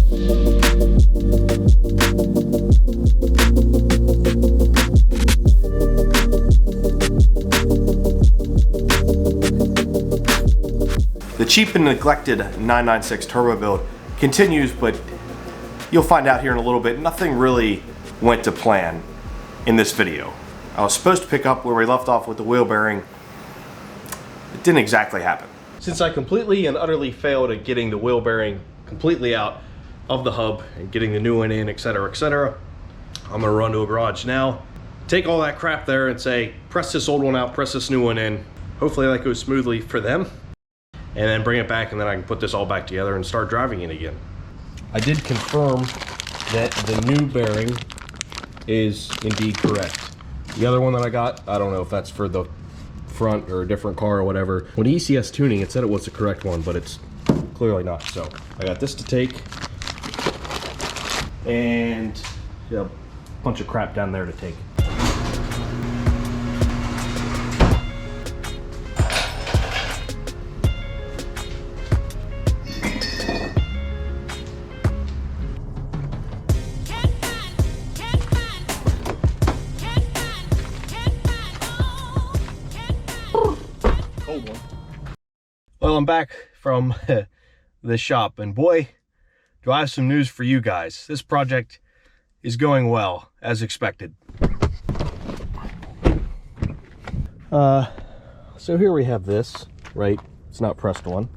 The cheap and neglected 996 turbo build continues, but you'll find out here in a little bit, nothing really went to plan in this video. I was supposed to pick up where we left off with the wheel bearing. It didn't exactly happen. Since I completely and utterly failed at getting the wheel bearing completely out of the hub and getting the new one in, etc., I'm gonna run to a garage now, take all that crap there and say, press this old one out, press this new one in. Hopefully that goes smoothly for them. And then bring it back, and then I can put this all back together and start driving it again. I did confirm that the new bearing is indeed correct. The other one that I got, I don't know if that's for the front or a different car or whatever. When ECS tuning, it said it was the correct one, but it's clearly not. So I got this to take, and a bunch of crap down there to take. Well, I'm back from the shop, and boy, do I have some news for you guys. This project is going well, as expected. So here we have this, right? It's not pressed on.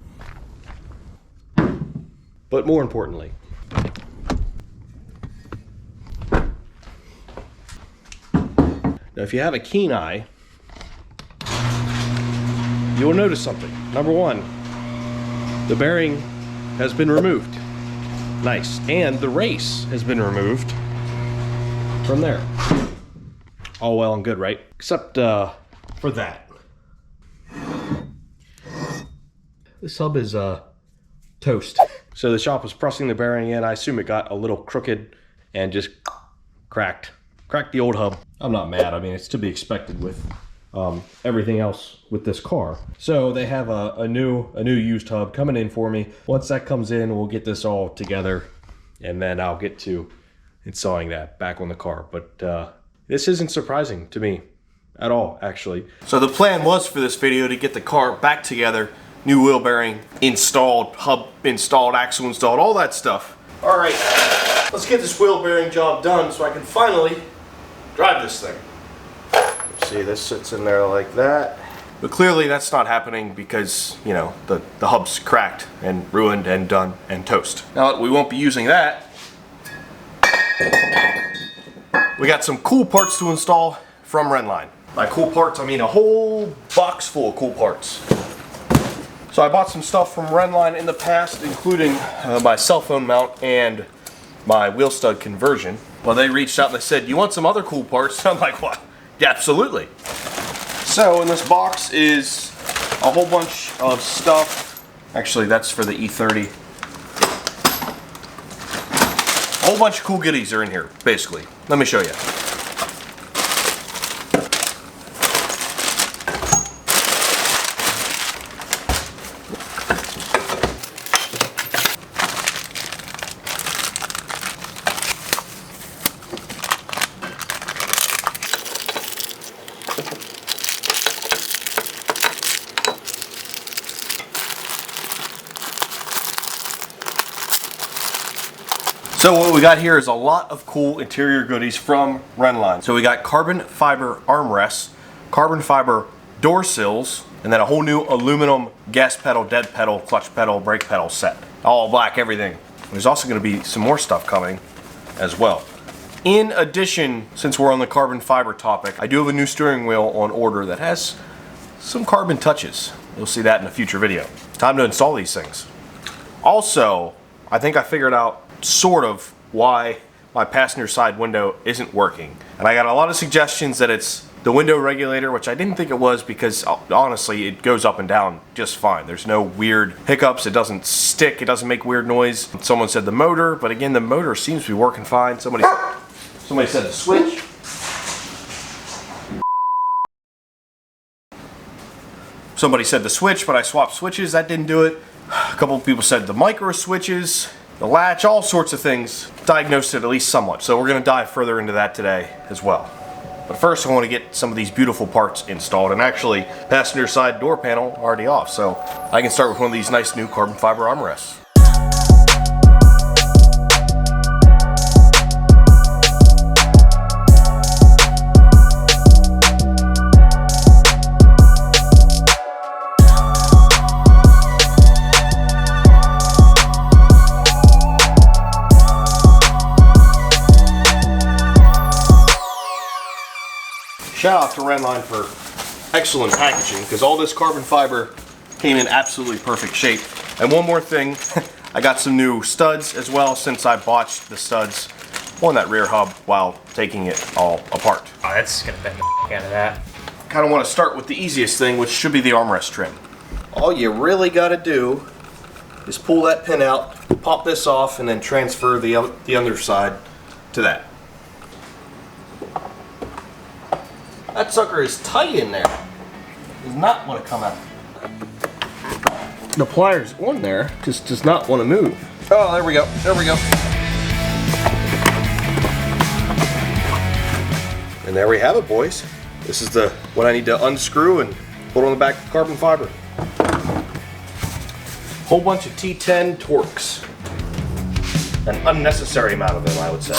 But more importantly, now if you have a keen eye, you will notice something. Number one, the bearing has been removed. Nice. And the race has been removed from there. All well and good, right? Except for that. This hub is toast. So the shop was pressing the bearing in. I assume it got a little crooked and just cracked the old hub. I'm not mad. I mean, it's to be expected with everything else with this car. So they have a new used hub coming in for me. Once that comes in, we'll get this all together, and then I'll get to installing that back on the car. But this isn't surprising to me at all, actually. So the plan was for this video to get the car back together, new wheel bearing installed, hub installed, axle installed, all that stuff. All right, let's get this wheel bearing job done so I can finally drive this thing. See, this sits in there like that. But clearly that's not happening because, you know, the hub's cracked and ruined and done and toast. Now, we won't be using that. We got some cool parts to install from Rennline. By cool parts, I mean a whole box full of cool parts. So I bought some stuff from Rennline in the past, including my cell phone mount and my wheel stud conversion. Well, they reached out and they said, you want some other cool parts? I'm like, what? Yeah, absolutely. So in this box is a whole bunch of stuff. Actually, that's for the E30. A whole bunch of cool goodies are in here, basically. Let me show you. So what we got here is a lot of cool interior goodies from Rennline. So we got carbon fiber armrests, carbon fiber door sills, and then a whole new aluminum gas pedal, dead pedal, clutch pedal, brake pedal set. All black, everything. There's also going to be some more stuff coming as well. In addition, since we're on the carbon fiber topic, I do have a new steering wheel on order that has some carbon touches. You'll see that in a future video. Time to install these things. Also, I think I figured out sort of why my passenger side window isn't working. And I got a lot of suggestions that it's the window regulator, which I didn't think it was because honestly it goes up and down just fine. There's no weird hiccups, it doesn't stick, it doesn't make weird noise. Someone said the motor, but again the motor seems to be working fine. Somebody said the switch. Somebody said the switch, but I swapped switches, that didn't do it. A couple of people said the micro switches. the latch, all sorts of things. Diagnosed it at least somewhat. So we're going to dive further into that today as well. But first I want to get some of these beautiful parts installed, and actually passenger side door panel already off, so I can start with one of these nice new carbon fiber armrests. Shout out to Rennline for excellent packaging, because all this carbon fiber came in absolutely perfect shape. And one more thing, I got some new studs as well, since I botched the studs on that rear hub while taking it all apart. Oh, that's gonna bend the out of that. Kind of want to start with the easiest thing, which should be the armrest trim. All you really got to do is pull that pin out, pop this off, and then transfer the underside to that. That sucker is tight in there. Does not want to come out. The pliers on there just does not want to move. Oh, there we go. There we go. And there we have it, boys. This is what I need to unscrew and put on the back of the carbon fiber. Whole bunch of T10 Torx. An unnecessary amount of them, I would say.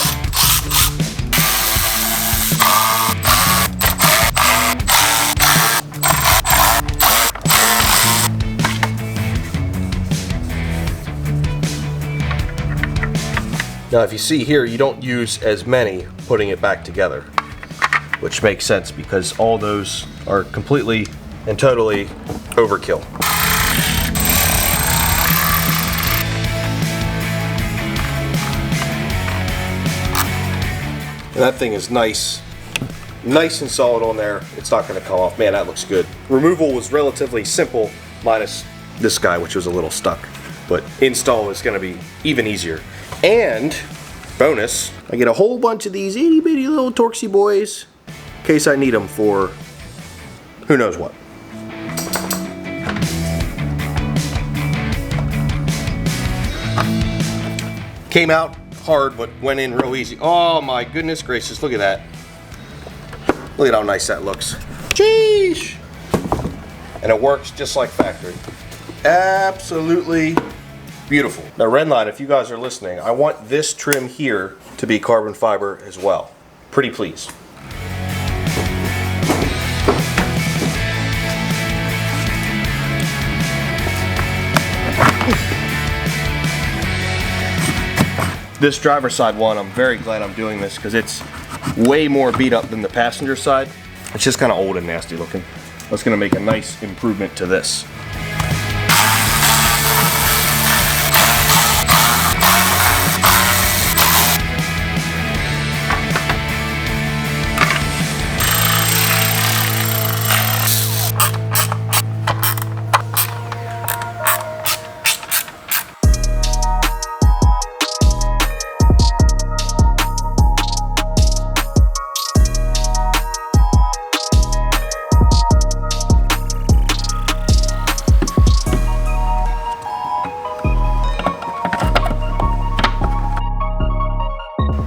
Now if you see here, you don't use as many putting it back together, which makes sense because all those are completely and totally overkill. And that thing is nice and solid on there. It's not going to come off. Man, that looks good. Removal was relatively simple, minus this guy, which was a little stuck. But install is going to be even easier. And bonus, I get a whole bunch of these itty bitty little Torxy boys in case I need them for who knows what. Came out hard, but went in real easy. Oh my goodness gracious, look at that. Look at how nice that looks. Sheesh! And it works just like factory. Absolutely beautiful. Now Rennline, if you guys are listening, I want this trim here to be carbon fiber as well. Pretty please. This driver's side one, I'm very glad I'm doing this because it's way more beat up than the passenger side. It's just kind of old and nasty looking. That's going to make a nice improvement to this.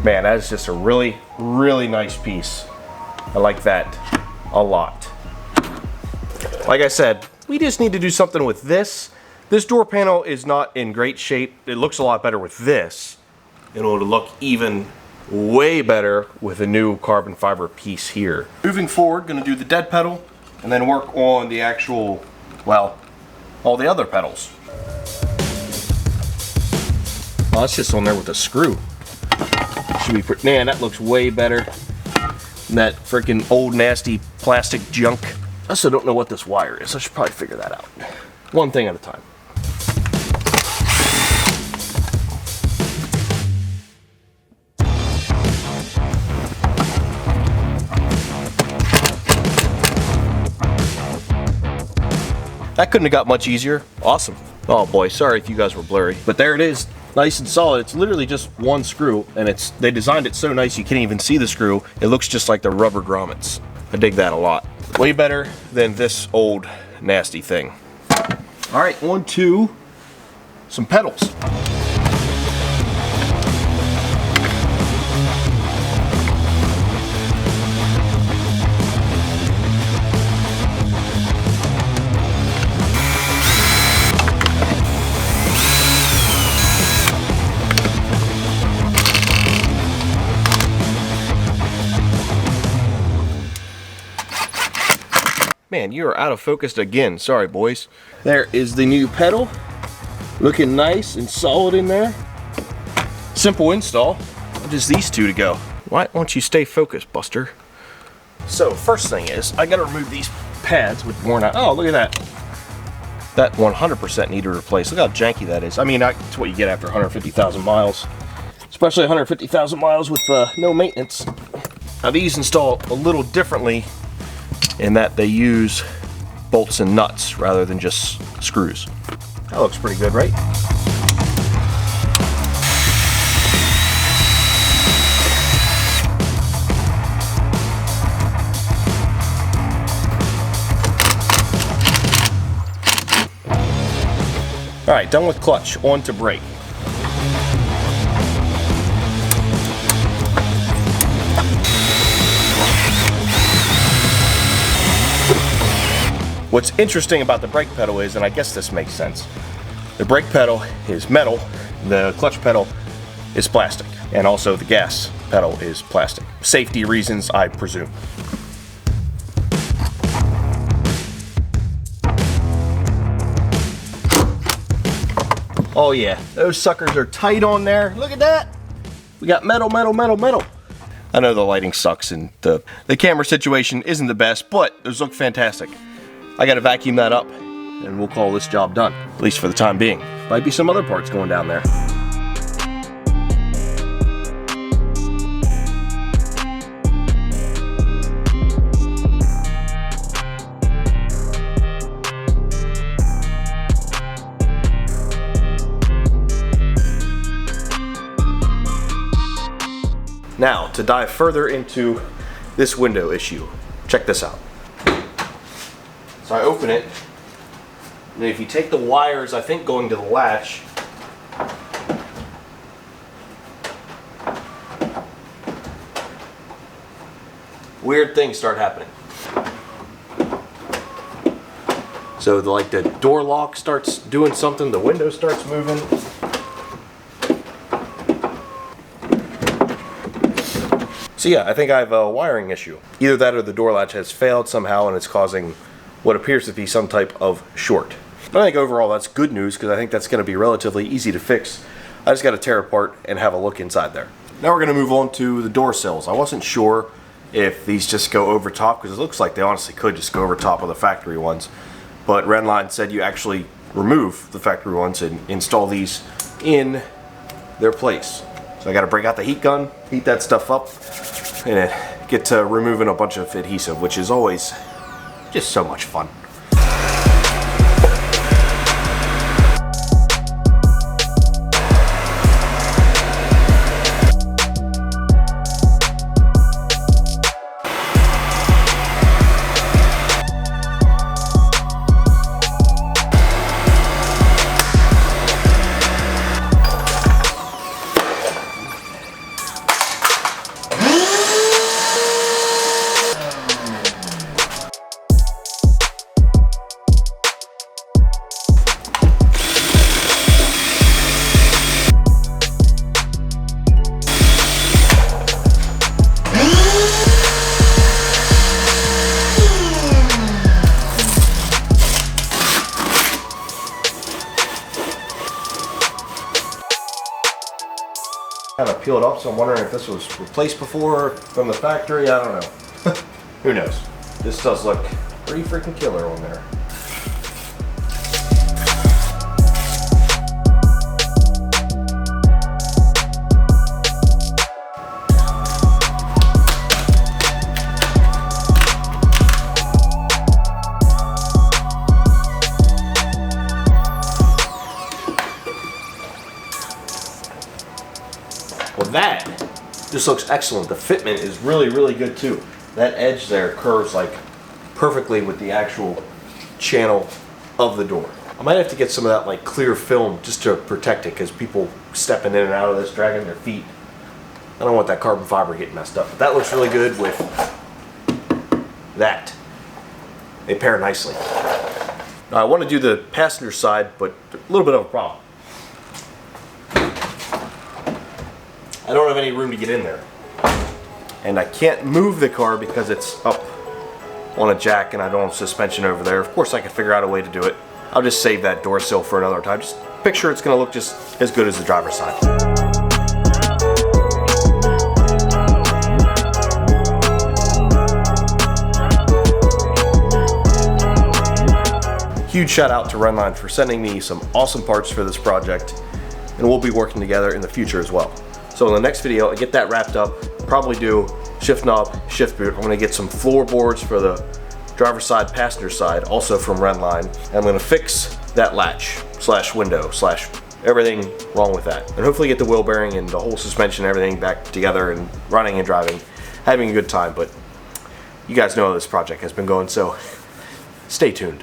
Man, that is just a really, really nice piece. I like that a lot. Like I said, we just need to do something with this. This door panel is not in great shape. It looks a lot better with this. It'll look even way better with a new carbon fiber piece here. Moving forward, gonna do the dead pedal and then work on the actual, well, all the other pedals. Oh, that's just on there with a screw. Should be man, that looks way better than that freaking old nasty plastic junk. I also don't know what this wire is. I should probably figure that out. One thing at a time. That couldn't have got much easier. Awesome. Oh boy, sorry if you guys were blurry, but there it is. Nice and solid. It's literally just one screw, and they designed it so nice you can't even see the screw. It looks just like the rubber grommets. I dig that a lot. Way better than this old nasty thing. All right, on to some pedals. Man, you are out of focus again. Sorry, boys. There is the new pedal. Looking nice and solid in there. Simple install. Just these two to go. Why don't you stay focused, Buster? So, first thing is, I gotta remove these pads with worn out. Oh, look at that. That 100% need to replace. Look how janky that is. I mean, that's what you get after 150,000 miles. Especially 150,000 miles with no maintenance. Now, these install a little differently in that they use bolts and nuts rather than just screws. That looks pretty good, right? All right, done with clutch, on to brake. What's interesting about the brake pedal is, and I guess this makes sense, the brake pedal is metal, the clutch pedal is plastic, and also the gas pedal is plastic. Safety reasons, I presume. Oh yeah, those suckers are tight on there. Look at that. We got metal, metal, metal, metal. I know the lighting sucks and the camera situation isn't the best, but those look fantastic. I gotta vacuum that up and we'll call this job done, at least for the time being. Might be some other parts going down there. Now, to dive further into this window issue, check this out. So I open it, and if you take the wires, I think going to the latch, weird things start happening. So like the door lock starts doing something, the window starts moving. So yeah, I think I have a wiring issue. Either that or the door latch has failed somehow and it's causing what appears to be some type of short. But I think overall that's good news because I think that's going to be relatively easy to fix. I just got to tear apart and have a look inside there. Now we're going to move on to the door sills. I wasn't sure if these just go over top because it looks like they honestly could just go over top of the factory ones. But Rennline said you actually remove the factory ones and install these in their place. So I got to break out the heat gun, heat that stuff up, and get to removing a bunch of adhesive, which is always just so much fun. Kind of peeled up, so I'm wondering if this was replaced before from the factory. I don't know. Who knows? This does look pretty freaking killer on there. Well, that just looks excellent. The fitment is really, really good too. That edge there curves like perfectly with the actual channel of the door. I might have to get some of that like clear film just to protect it because people stepping in and out of this, dragging their feet. I don't want that carbon fiber getting messed up. But that looks really good with that. They pair nicely. Now I want to do the passenger side, but a little bit of a problem. I don't have any room to get in there. And I can't move the car because it's up on a jack and I don't have suspension over there. Of course I could figure out a way to do it. I'll just save that door sill for another time. Just picture it's gonna look just as good as the driver's side. Huge shout out to Rennline for sending me some awesome parts for this project, and we'll be working together in the future as well. So in the next video, I get that wrapped up, probably do shift knob, shift boot. I'm gonna get some floorboards for the driver's side, passenger side, also from Rennline. And I'm gonna fix that latch slash window slash everything wrong with that. And hopefully get the wheel bearing and the whole suspension, everything back together and running and driving, having a good time. But you guys know how this project has been going, so stay tuned.